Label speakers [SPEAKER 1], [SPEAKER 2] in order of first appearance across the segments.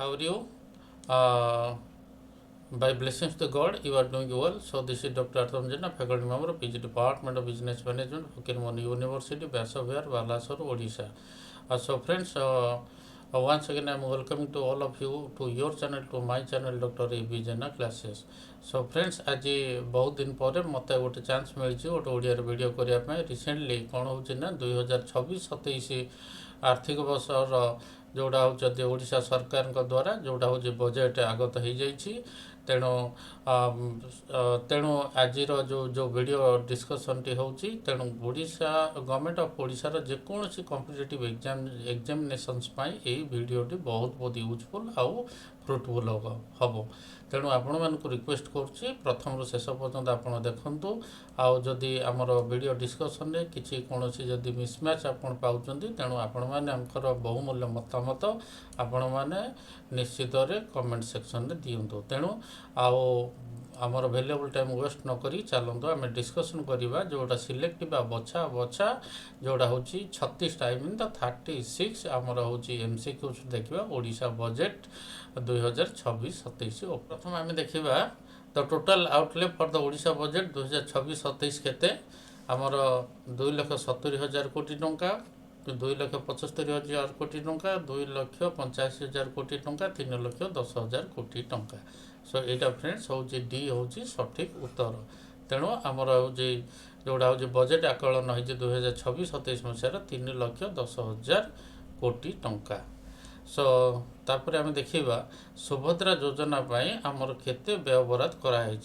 [SPEAKER 1] How are you? Uh, by blessings to God, you are doing well. So this is Dr. Jena, faculty member, PG Department of Business Management, Fakirmoni University, Basavir, Balasore, Odisha. So friends, once again I am welcoming to all of you to your channel, to my channel, Dr. A.B. Jena classes. So friends, आज बहुत दिन पर मत गोटे chance मिली गोटे Odia video करने recently कौन हो 2026-27 आर्थिक वर्षर जोड़ा हूँ ओडिशा सरकार द्वारा जोड़ा हूँ बजेट आगत हो जाइए तेणु तेणु आज जो वीडियो डिस्कसन टी होची तेणु ओडिशा गवर्नमेंट ऑफ ओडिशार जेकोसी कॉम्पिटिटिव एग्जामिनेशंस यही वीडियोटी बहुत बहुत यूजफुल आउ फ्रुटफुल हम तेणु आपण मानक रिक्वेस्ट करुच्ची प्रथम रु शेष पर्यंत आपण देखंतु आउ जदि आमर वीडियो डिस्कसन रे किछि कोनोसी जदि मिसमैच आपण पाउचंती तेणु आपण माने हमकर बहुमूल्य मतामत आपण माने निश्चित रे कमेंट सेक्शन रे दियंतु तेणु आउ आमर भैल्युएबल टाइम वेस्ट न करी चलतु आम डिस्कसन करवा जोटा सिलेक्टिव बछा बछा जोड़ा हूँ 36 टाइम इन द 36 आमर हूँ MCQ देखा ओडिशा बजेट 2026-27 प्रथम आम देखा the total outlay for the Odisha budget 2026-27 केते आमर 2,70,000 कोटी टंका 2,75,000 कोटी टंका 2,85,000 कोटी टंका 3,10,000 कोटी टंका सो एटा फ्रेंड्स हूँ डी हूँ सठिक उत्तर तेणु आमर हूँ जोड़ा हूँ बजेट आकलन हो 2026-27 मसीहार 3,10,000 कोटी टंका सो तापर आम देखा सुभद्रा योजना आमर केते व्यय बराद कराई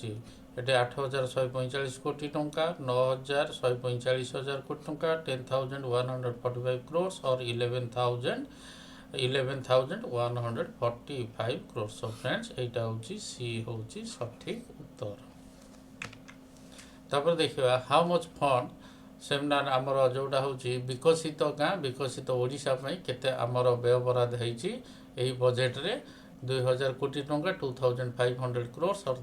[SPEAKER 1] ये 8,145 कोटी टंका 9,145,000 कोटी टंका 10,145 crores और 11,145 crores सो फ्रेंड्स यहाँ हूँ सी हूँ सठिक उत्तर तापर देखा हाउ मच फंड सेमिनार आमर जोड़ा हूँ विकसित गाँ विकसित ओडिशा केते आमर व्यय बराद होई बजेट रे 2,000 कोटी टंका 2,500 crores और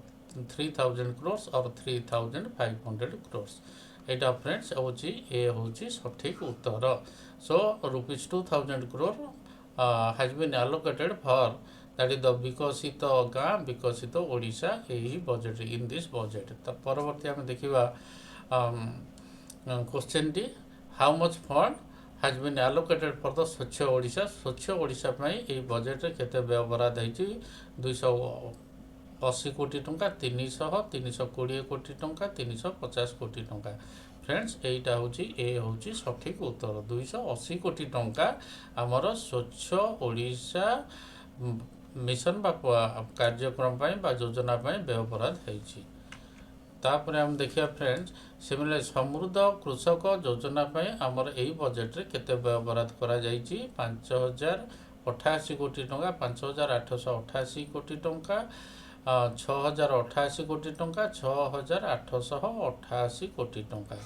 [SPEAKER 1] 3,000 crores और 3,500 crores यहाँ फ्रेंड्स हूँ ए हूँ सठिक उत्तर सो ₹2,000 crore has been allocated for that is the विकसित गाँ विकसित ओडिशा यही बजेट इन दिस बजेट तो परवर्ती आम देखा question T how much fund has been allocated for the स्वच्छ ओडिशा यही बजेट रे केते व्यय बराद होती 280 कोटी टंका 320 कोटी टंका 350 कोटी टंका फ्रेंड्स यहाँ हूँ ए हूँ सठिक उत्तर 280 कोटी टंका आमर स्वच्छ ओडिशा मिशन बा कार्यक्रम बा योजना व्यय बराद होती तापर आम देखिए फ्रेंड्स सिमिलर समृद्ध कृषक योजना आमर यही बजेट रे केते व्यय बराद करा 5,088 कोटी टंका 5,888 कोटी टंका 6,088 कोटी टंका 6,888 कोटी टंका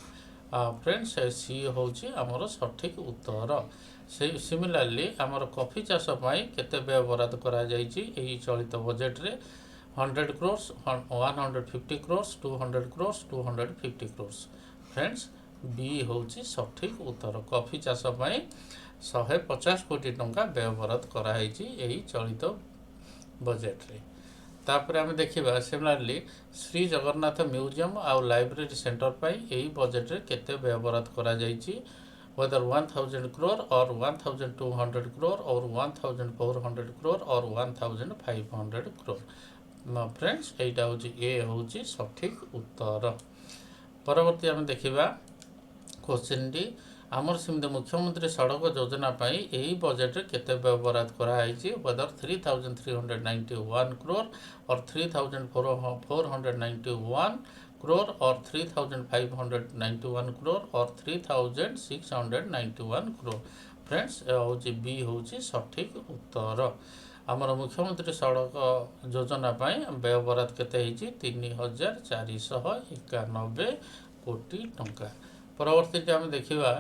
[SPEAKER 1] फ्रेंड्स सी हूँ आमर सठिक उत्तर से सिमिलारली आमर कॉफी चाष केते व्यय बराद करा यही चलित बजेट रे 100 crores 150 crores 200 crores 250 crores friends B हूँ सठिक उत्तर कॉफी चाष 150 कोटी टंका व्यय बराद कराई यही चलित बजेट रे तापर आम देखा सिमिलारली श्री जगन्नाथ म्यूजियम आउ लाइब्रेरी सेंटर यही बजेट रे केते व्यय बराद करा whether 1,000 crore or 1,200 crore or 1,400 crore or 1,500 crore friends यहाँ हूँ ए हूँ सठिक उत्तर परवर्ती आम देखा क्वेश्चन टी आमर सेमती मुख्यमंत्री सड़क योजना यही बजेट रे केते व्यय बराद कराई whether 3,391 crore और 3,491 crore और 3,591 crore और 3,691 crore फ्रेंड्स हूँ बी हूँ सठिक उत्तर आमर मुख्यमंत्री सड़क योजना व्यय बराद केते 3,491 कोटी टंका परवर्ती आम देखा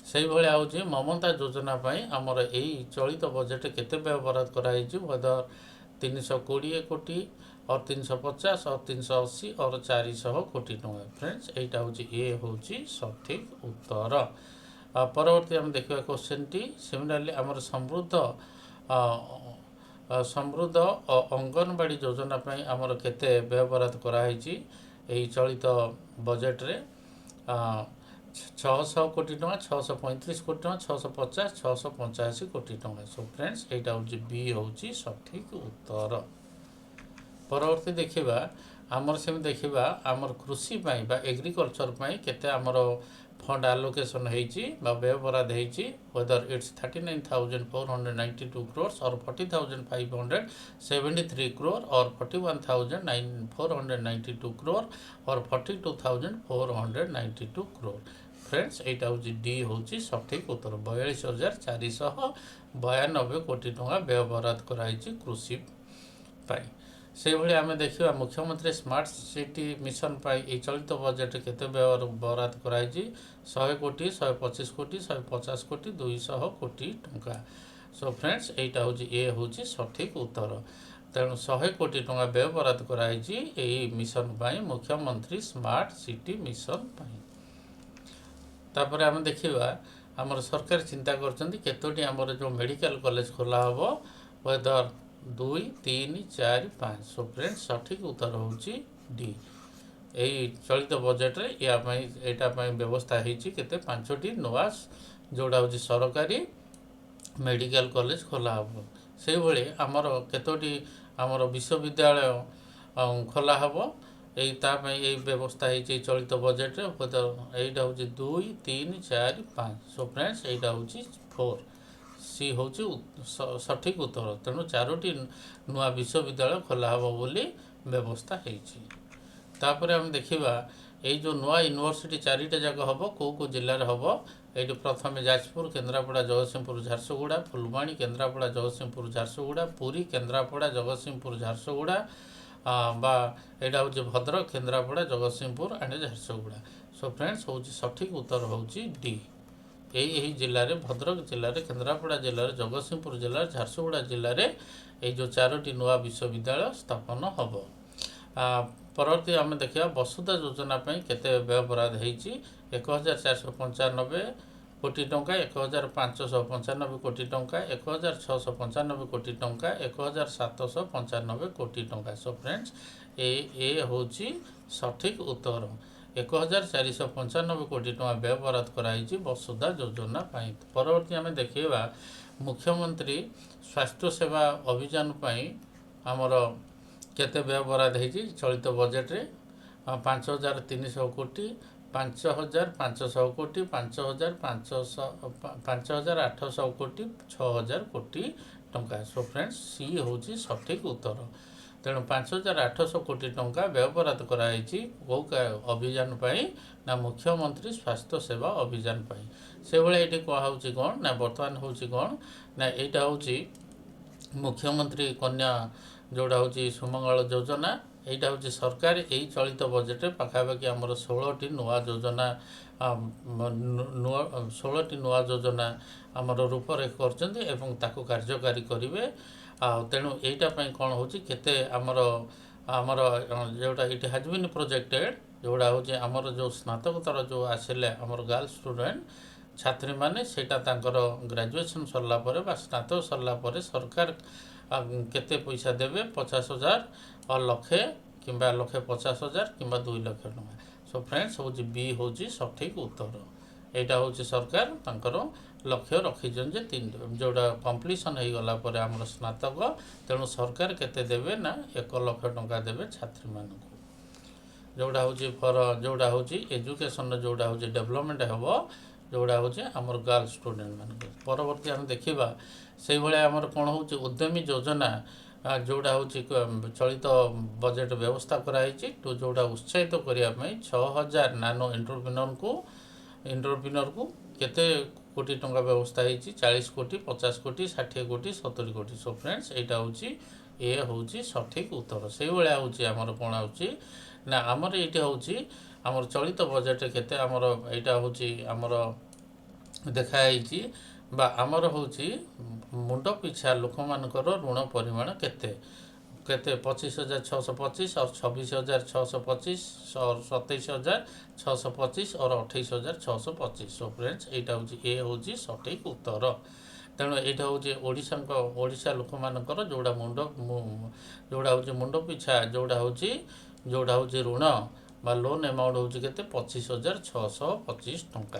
[SPEAKER 1] से भाया हूँ ममता योजना आमर यही चलित बजेट केते व्यय बराद कराई whether 320 कोटी और 350 और 380 और 400 कोटी टंका फ्रेंड्स यहाँ हूँ ए हूँ सठिक उत्तर परवर्ती आम देखा क्वेश्चन टी सिमिलारली आमर समृद्ध ସମୃଦ୍ଧ ଅଙ୍ଗନବାଡ଼ି ଯୋଜନା ପାଇଁ ଆମର କେତେ ବ୍ୟୟ ବରାଦ କରାହେଇଛି ଏହି ଚଳିତ ବଜେଟରେ 600 କୋଟି ଟଙ୍କା, 635 କୋଟି ଟଙ୍କା, 650, 685 କୋଟି ଟଙ୍କା। ସୋ ଫ୍ରେଣ୍ଡସ୍, এইটা ହେଉଛି বি ହେଉଛି ସଠିକ୍ ଉତ୍ତର। ପରବର୍ତ୍ତୀ ଦେଖିବା ଆମର ସେମିତି ଦେଖିବା ଆମର କୃଷି ପାଇଁ ବା ଏଗ୍ରିକଲଚର ପାଇଁ କେତେ ଆମର ଫଣ୍ଡ ଆଲୋକେସନ୍ ହେଇଛି ବା ବ୍ୟୟ ବରାଦ ହେଇଛି, whether it's 39,492 crores or 40,573 crore or 41,492 crore or 42,492 crore। Friends, এইটা ହେଉଛି ডি ହେଉଛି ସଠିକ୍ ଉତ୍ତର। 42,492 କୋଟି ଟଙ୍କା ବ୍ୟୟ ବରାଦ କରାଯାଇଛି କୃଷି ପାଇଁ। ସେଇଭଳି ଆମେ ଦେଖିବା ମୁଖ୍ୟମନ୍ତ୍ରୀ ସ୍ମାର୍ଟ ସିଟି ମିଶନ ପାଇଁ ଏହି ଚଳିତ ବଜେଟରେ କେତେ ବ୍ୟୟ ବରାଦ କରାଯାଇଛି? 100 କୋଟି, 125 କୋଟି, 150 କୋଟି, 200 କୋଟି ଟଙ୍କା। ସୋ ଫ୍ରେଣ୍ଡସ୍, এইটা ହେଉଛି ଏ ହେଉଛି ସଠିକ୍ ଉତ୍ତର। ତେଣୁ 100 କୋଟି ଟଙ୍କା ବ୍ୟୟ ବରାଦ କରାଯାଇଛି ଏହି ମିଶନ ପାଇଁ, ମୁଖ୍ୟମନ୍ତ୍ରୀ ସ୍ମାର୍ଟ ସିଟି ମିଶନ ପାଇଁ। ତାପରେ ଆମେ ଦେଖିବା ଆମର ସରକାର ଚିନ୍ତା କରିଛନ୍ତି କେତୋଟି ଆମର ଯେଉଁ ମେଡ଼ିକାଲ କଲେଜ ଖୋଲା ହେବ, whether 2, 3, 4, 5। ସୋ ଫ୍ରେଣ୍ଡସ୍, ସଠିକ୍ ଉତ୍ତର ହେଉଛି ଡି। ଏହି ଚଳିତ ବଜେଟରେ ଏଇଟା ପାଇଁ ବ୍ୟବସ୍ଥା ହେଇଛି କେତେ 5ଟି ନୂଆ ଯେଉଁଟା ହେଉଛି ସରକାରୀ ମେଡ଼ିକାଲ କଲେଜ ଖୋଲା ହେବ। ସେଇଭଳି ଆମର କେତୋଟି ଆମର ବିଶ୍ୱବିଦ୍ୟାଳୟ ଖୋଲା ହେବ, ତା ପାଇଁ ଏଇ ବ୍ୟବସ୍ଥା ହେଇଛି ଚଳିତ ବଜେଟରେ। এইটা ହେଉଛି 2, 3, 4, 5। ସୋ ଫ୍ରେଣ୍ଡସ୍, এইটা ହେଉଛି 4। ସି ହେଉଛି ସଠିକ୍ ଉତ୍ତର। ତେଣୁ 4ଟି ନୂଆ ବିଶ୍ୱବିଦ୍ୟାଳୟ ଖୋଲା ହେବ ବୋଲି ବ୍ୟବସ୍ଥା ହେଇଛି। ତାପରେ ଆମେ ଦେଖିବା ଏଇ ଯେଉଁ ନୂଆ ୟୁନିଭର୍ସିଟି 4ଟା ଯାକ ହେବ, କେଉଁ ଜିଲ୍ଲାରେ ହେବ? ଏଇଠି ପ୍ରଥମେ ଯାଜପୁର, କେନ୍ଦ୍ରାପଡ଼ା, ଜଗତସିଂହପୁର, ଝାରସୁଗୁଡ଼ା, ଫୁଲବାଣୀ, କେନ୍ଦ୍ରାପଡ଼ା, ଜଗତସିଂହପୁର, ଝାରସୁଗୁଡ଼ା, ପୁରୀ, କେନ୍ଦ୍ରାପଡ଼ା, ଜଗତସିଂହପୁର, ଝାରସୁଗୁଡ଼ା, ବା ଏଇଟା ହେଉଛି Bhadrak, Kendrapara, Jagatsinghpur and Jharsuguda. Show friends, ହେଉଛି ସଠିକ୍ ଉତ୍ତର ହେଉଛି ଡି। ଏହି ଜିଲ୍ଲାରେ ଭଦ୍ରକ ଜିଲ୍ଲାରେ, କେନ୍ଦ୍ରାପଡ଼ା ଜିଲ୍ଲାରେ, ଜଗତସିଂହପୁର ଜିଲ୍ଲାରେ, ଝାରସୁଗୁଡ଼ା ଜିଲ୍ଲାରେ এই ଯେଉଁ 4ଟି ନୂଆ ବିଶ୍ୱବିଦ୍ୟାଳୟ ସ୍ଥାପନ ହେବ। ପରବର୍ତ୍ତୀ ଆମେ ଦେଖିବା ବସୁଧା ଯୋଜନା ପାଇଁ କେତେ ବ୍ୟୟ ବରାଦ ହେଇଛି? 1,495 କୋଟି ଟଙ୍କା, 1,595 କୋଟି ଟଙ୍କା, 1,695 କୋଟି ଟଙ୍କା, 1,795 କୋଟି ଟଙ୍କା। ସୋ ଫ୍ରେଣ୍ଡସ୍, ଏ ହେଉଛି ସଠିକ୍ ଉତ୍ତର। 1,495 କୋଟି ଟଙ୍କା ବ୍ୟୟ ବରାଦ କରାଯାଇଛି ବସୁଧା ଯୋଜନା ପାଇଁ। ପରବର୍ତ୍ତୀ ଆମେ ଦେଖିବା ମୁଖ୍ୟମନ୍ତ୍ରୀ ସ୍ୱାସ୍ଥ୍ୟ ସେବା ଅଭିଯାନ ପାଇଁ ଆମର କେତେ ବ୍ୟୟ ବରାଦ ହେଇଛି ଚଳିତ ବଜେଟରେ? 5,300 କୋଟି, 5,500 କୋଟି, 5,800 କୋଟି, 6,000 କୋଟି ଟଙ୍କା। ସୋ ଫ୍ରେଣ୍ଡସ୍, ସି ହେଉଛି ସଠିକ୍ ଉତ୍ତର। ତେଣୁ 5,800 କୋଟି ଟଙ୍କା ବ୍ୟୟ ବରାଦ କରାଯାଇଛି କେଉଁ ଅଭିଯାନ ପାଇଁ? ନା ମୁଖ୍ୟମନ୍ତ୍ରୀ ସ୍ୱାସ୍ଥ୍ୟ ସେବା ଅଭିଯାନ ପାଇଁ। ସେଭଳି ଏଇଠି କୁହାହେଉଛି କ'ଣ? ନା ବର୍ତ୍ତମାନ ହେଉଛି କ'ଣ? ନା ଏଇଟା ହେଉଛି ମୁଖ୍ୟମନ୍ତ୍ରୀ କନ୍ୟା ଯେଉଁଟା ହେଉଛି ସୁମଙ୍ଗଳ ଯୋଜନା। এইটা ହେଉଛି ସରକାର ଏହି ଚଳିତ ବଜେଟରେ ପାଖାପାଖି ଆମର 16ଟି ନୂଆ ଯୋଜନା 16ଟି ନୂଆ ଯୋଜନା ଆମର ରୂପରେଖ କରିଛନ୍ତି ଏବଂ ତାକୁ କାର୍ଯ୍ୟକାରୀ କରିବେ। ତେଣୁ এইଟା ପାଇଁ କ'ଣ ହେଉଛି କେତେ ଆମର ଯେଉଁଟା ଏଇଠି ହାଜ୍ ବିନ୍ ପ୍ରୋଜେକ୍ଟେଡ଼, ଯେଉଁଟା ହେଉଛି ଆମର ଯେଉଁ ସ୍ନାତକୋତ୍ତର ଯେଉଁ ଆସିଲେ ଆମର ଗାର୍ଲ ଷ୍ଟୁଡେଣ୍ଟ ଛାତ୍ରୀମାନେ, ସେଇଟା ତାଙ୍କର ଗ୍ରାଜୁଏସନ୍ ସରିଲା ପରେ ବା ସ୍ନାତକ ସରିଲା ପରେ ସରକାର କେତେ ପଇସା ଦେବେ? 50,000 ଲକ୍ଷେ କିମ୍ବା 1,50,000 କିମ୍ବା 2 ଲକ୍ଷ ଟଙ୍କା। ସୋ ଫ୍ରେଣ୍ଡସ୍, ହେଉଛି ବି ହେଉଛି ସଠିକ୍ ଉତ୍ତର। এইটা ହେଉଛି ସରକାର ତାଙ୍କର ଲକ୍ଷ୍ୟ ରଖିଛନ୍ତି ଯେ ଯେଉଁଟା କମ୍ପ୍ଲିସନ୍ ହେଇଗଲା ପରେ ଆମର ସ୍ନାତକ, ତେଣୁ ସରକାର କେତେ ଦେବେ? ନା 1 ଲକ୍ଷ ଟଙ୍କା ଦେବେ ଛାତ୍ରୀମାନଙ୍କୁ। ଯେଉଁଟା ହେଉଛି ଏଜୁକେସନ୍ର ଯେଉଁଟା ହେଉଛି ଡେଭଲପମେଣ୍ଟ ହେବ, ଯେଉଁଟା ହେଉଛି ଆମର ଗାର୍ଲ ଷ୍ଟୁଡେଣ୍ଟମାନଙ୍କୁ। ପରବର୍ତ୍ତୀ ଆମେ ଦେଖିବା ସେଇଭଳିଆ ଆମର କ'ଣ ହେଉଛି ଉଦ୍ୟମୀ ଯୋଜନା, ଯେଉଁଟା ହେଉଛି ଚଳିତ ବଜେଟ୍ ବ୍ୟବସ୍ଥା କରାଯାଇଛି ଯେଉଁଟା ଉତ୍ସାହିତ କରିବା ପାଇଁ 6,000 ନାନୋ ଏଣ୍ଟରପ୍ରିନରକୁ କେତେ କୋଟି ଟଙ୍କା ବ୍ୟବସ୍ଥା ହେଇଛି? 40 କୋଟି, 50 କୋଟି, 60 କୋଟି, 70 କୋଟି। ସୋ ଫ୍ରେଣ୍ଡସ୍, এইটা ହେଉଛି ଏ ହେଉଛି ସଠିକ୍ ଉତ୍ତର। ସେଇଭଳିଆ ହେଉଛି ଆମର କ'ଣ ହେଉଛି ନା ଆମର ଏଇଠି ହେଉଛି ଆମର ଚଳିତ ବଜେଟ୍ରେ କେତେ ଆମର ଏଇଟା ହେଉଛି ଆମର ଦେଖାଯାଇଛି ବା ଆମର ହେଉଛି ମୁଣ୍ଡ ପିଛା ଲୋକମାନଙ୍କର ଋଣ ପରିମାଣ କେତେ 25,625 और 26,625 और 27,625 और 28,625। सो फ्रेंड्स, এইটা ହେଉଛି ଏ ହେଉଛି ସଠିକ୍ ଉତ୍ତର। तेणु यहाँ हूँ ओडिशा लोक मानकर जोड़ा जोड़ा हूँ मुंड पिछा जोड़ा हूँ ऋण बा लोन एमाउंट हूँ के 25,625 टंका।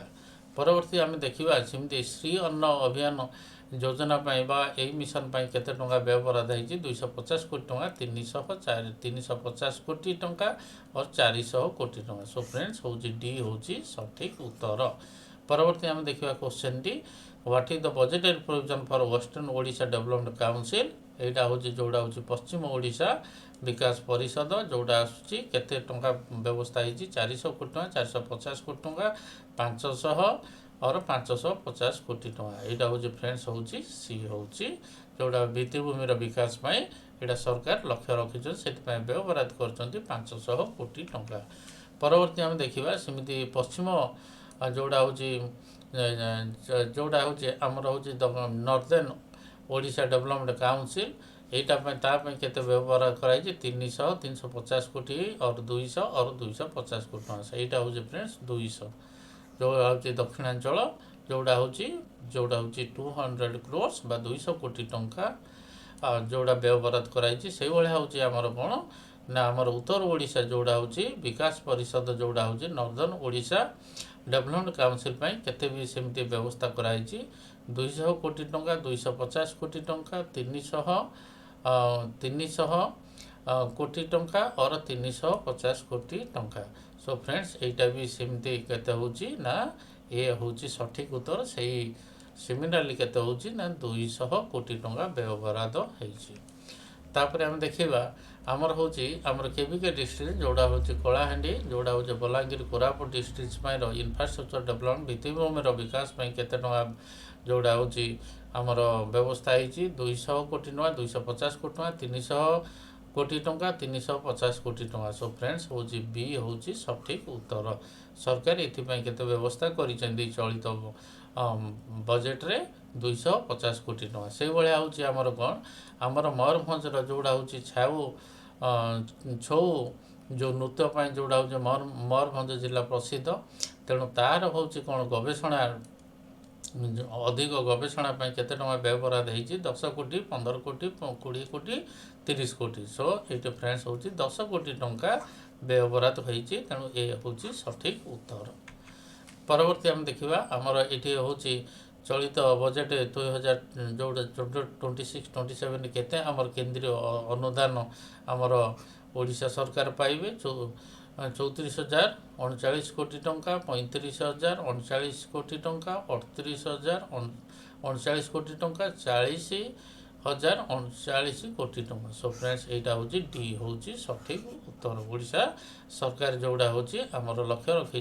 [SPEAKER 1] परवर्ती आम देखा सेमती श्री अन्न अभियान योजना बा यही मिशन केते टंका व्यय बराद होती 250 कोटी टंका 350 कोटी टंका और 400 कोटी टंका। सो फ्रेंड्स हूँ डी हूँ सठिक उत्तर। परवर्ती आम देखा question T what is the budgetary provision for western Odisha development council. यहाँ हूँ जोड़ा हूँ पश्चिम ओडिशा विकास परिषद जोड़ा आसूँ केते टंका व्यवस्था होती 400 कोटी टंका 450 कोटी टंका 500 और 550 कोटी टंका। यहाँ हूँ फ्रेंड्स हूँ सी हूँ जोड़ा भित्तिभूमि विकास यहाँ सरकार लक्ष्य रखी से व्यय बराद कर 500 कोटी टंका। परवर्ती आम देखा सेमती पश्चिम जोड़ा हूँ आमर हूँ नॉर्दर्न ओडिशा डेवलपमेंट काउंसिल यहाँ केते व्यवहार कराई 300 350 कोटी और 200 और 250 कोटी टंका। यहाँ हूँ फ्रेंड्स 200 जो हूँ दक्षिणांचल जोड़ा हूँ 200 crores बा 200 कोटी टंका जोड़ा व्यय बराद कराई से भाया हूँ आमर कौन ना आमर उत्तर ओडिशा जोड़ा हूँ विकास परिषद जोड़ा हूँ नॉर्दर्न ओडिशा डेवलपमेंट काउंसिल केते भी सेमती व्यवस्था कराई 200 कोटी टंका 250 कोटी टंका 300 कोटी टंका और 350 कोटी टंका। सो फ्रेंड्स यहाँ भी सेमती केते हूँ ना ये हूँ सठिक उत्तर से सिमिलरली केते हूँ ना 200 कोटी टंका व्यय बराद होती। तापर आम देखा आमर हूँ आमर केबीके डिस्ट्रिक्ट जोड़ा हूँ कलाहांडी जोड़ा हूँ Balangir Koraput district infrastructure development भित्तिभूमि विकास केते टंका जोड़ा हूँ आमर व्यवस्था होती 200 कोटी टंका 250 कोटी टंका 300 कोटी टंका 350 कोटी टंका। सो फ्रेंड्स हूँ बी हूँ सठिक उत्तर। सरकार ये केते व्यवस्था कर चलित बजेट्रे 250 कोटी टंका। से भाया हूँ आमर कौन आमर मयूरभंजर जोड़ा हूँ छौ जो नृत्य जोड़ा हूँ मयूरभंज जिला प्रसिद्ध तेणु तार हूँ कौन गवेषणा अधिक गवेषणा केते टंका व्यय बराद होती 10 कोटी 15 कोटी 20 कोटी 30 कोटी। सो ये फ्रेंड्स हूँ 10 कोटी टंका व्यय बराद होती तेणु ये हूँ सठिक उत्तर। परवर्ती आम देखा आमर ये हूँ चलित बजेट 2000 जो 26-27 केते आमर केंद्रीय अनुदान आमर ओडिशा सरकार पाइबे 34,039 कोटी टंका 35,039 कोटी टंका 38,039 कोटी टंका 40,039 कोटी टंका। सो फ्रेंड्स यहाँ हूँ डी हूँ सठिक उत्तर। ओडिशा सरकार जोड़ा हूँ आमर लक्ष्य रखी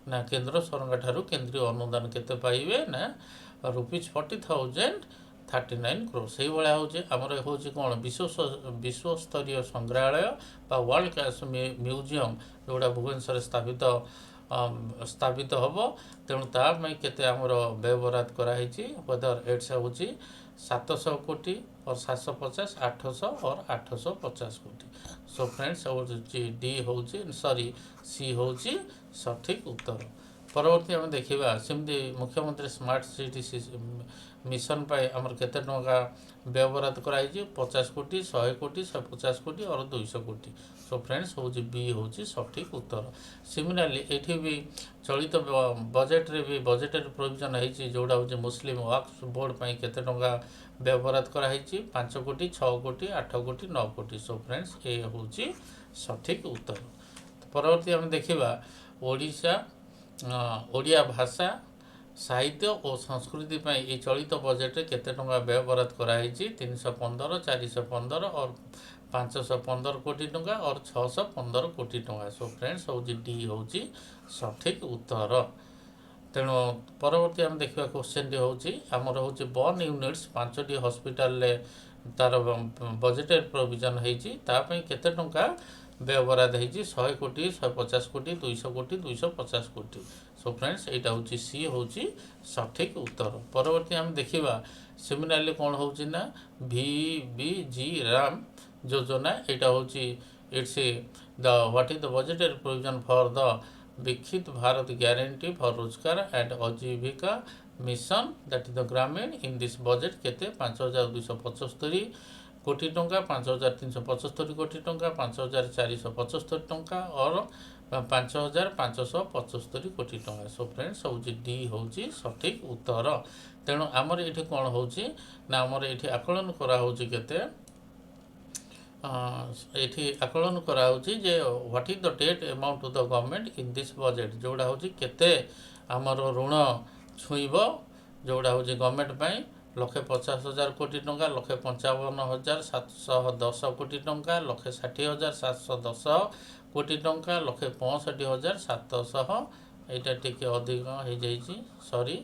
[SPEAKER 1] ना केंद्र सरकार ठारू केंद्रीय अनुदान केते पाइबे ना ₹40,039 crores। से भाया हूँ आमर हूँ कौन विश्व स्तरीय संग्रहालय बा वर्ल्ड क्लास म्यूजियम जोड़ा भुवनेश्वर स्थापित हम तेणु तापाई केते आमर व्यय बराद कराई वेदर एड्स हूँ 700 कोटी और 750 800 और 850 कोटी। सो फ्रेंड्स डी हूँ सॉरी सी हूँ सठिक उत्तर। परवर्ती आम देखा सेमती मुख्यमंत्री स्मार्ट सिटी मिशन आमर केते टंका व्यय बराद कराई 50 कोटी 100 कोटी 150 कोटी और 200 कोटी। सो फ्रेंड्स हूँ बी हूँ सठिक उत्तर। सिमिलरली ये भी चलित बजेट्रे भी बजेटरी प्रोविजन होती जोड़ा हूँ मुस्लिम वक्फ बोर्ड केते टंका व्यय बराद कराई 5 कोटी 6 कोटी 8 कोटी 9 कोटी। सो फ्रेंड्स ये हूँ सठिक उत्तर। परवर्ती आम देखा ओडिया भाषा साहित्य और संस्कृति ये चलित बजेट केते टंका व्यय बराद कराई 315 415 और 515 कोटी टंका और 615 कोटी टंका। सो फ्रेंड्स हूँ डी हूँ सठिक उत्तर। तेणु परवर्ती आम देखा क्वेश्चन हूँ आमर हूँ बर्न यूनिट्स 5टी हस्पिटाल तार बजेटरी प्रोविजन होती केते टंका व्यय बराद होती 100 कोटी 150 कोटी 200 कोटी 250 कोटी। सो फ्रेंड्स यहाँ हूँ सी हूँ सठिक उत्तर। परवर्ती आम देखा सिमिलरली कौन हूँ ना VBG RAM योजना यहाँ हूँ it's the what is the budgetary provision for the विकसित भारत गारंटी फॉर रोजगार एंड आजीविका मिशन दैट इज द ग्रामीण इन दिस बजेट केते 5275 कोटी टंका 5375 कोटी टंका 5475 टंका और 5575 कोटी टंका। सो फ्रेंड्स हूँ डी हूँ सठिक उत्तर। तेणु आमर ये कौन हो आमर ये आकलन कराऊँच केते ये आकलन कराऊँच जे what is the debt amount to the government in this budget जोड़ा हूँ केते आमर ऋण छुईब जोड़ा हूँ गवर्नमेंट 1,50,000 कोटी टंका 1,55,710 कोटी टंका 1,60,710 कोटी टंका 1,65,700 यहाँ टी अधिक हो सॉरी।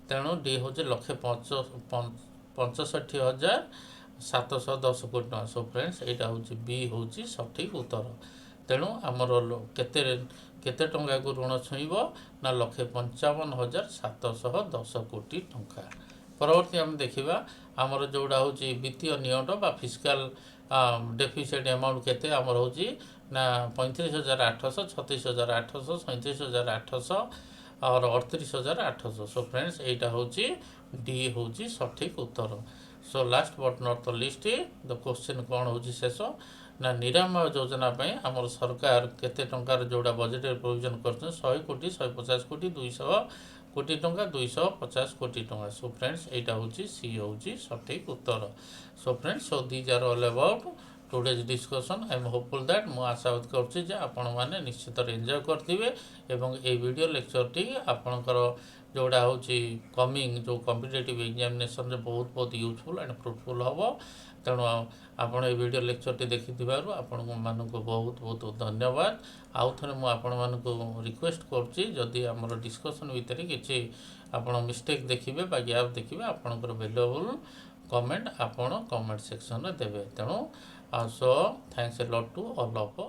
[SPEAKER 1] तेणु डी हूँ 1,65,710 कोटी टंका। सो फ्रेंड्स यहाँ हूँ बी हूँ सठिक उत्तर। तेणु आमर केते टंका को ऋण छुईब ना 1,55,710 कोटी टंका। परवर्ती आम देखा आमर जोड़ा हूँ वित्तीय नियंट बा फिस्काल डेफिसिट अमाउंट केते आमर हूँ ना 35,800 36,800 37,800 और 38,800। सो फ्रेंड्स यहाँ हूँ डी हूँ सठिक उत्तर। So last but not the least the question कौन हूँ शेष ना निराम योजना आमर सरकार केते टंकार जोड़ा बजेट प्रोविजन कर 100 कोटी 150 कोटी 200 कोटी टंका 250 कोटी टंका। सो फ्रेंड्स यहाँ हूँ सी हूँ सठिक उत्तर। So friends so these are all about today's discussion. I am hopeful that मु आशावाद करुच्ची आपण मैंने निश्चित एंजॉय करेंगे एवं ए वीडियो लेक्चर टी आपणकर जोड़ा हूँ कमिंग जो कॉम्पिटिटिव एग्जामिनेशन रे बहुत बहुत यूजफुल एंड फ्रुटफुल हम। तेणु आपण ये वीडियो लेक्चर टी देखि आपण मानक बहुत बहुत धन्यवाद। आउ थे मुझे रिक्वेस्ट करुच्ची जदि आमर डिस्कसन भितर किसी आपण मिस्टेक देखिए बा गैप देखिए आपणकर वैल्यूएबल कमेंट आपण कमेंट सेक्शन रे देवे। तेणु so thanks a lot to all of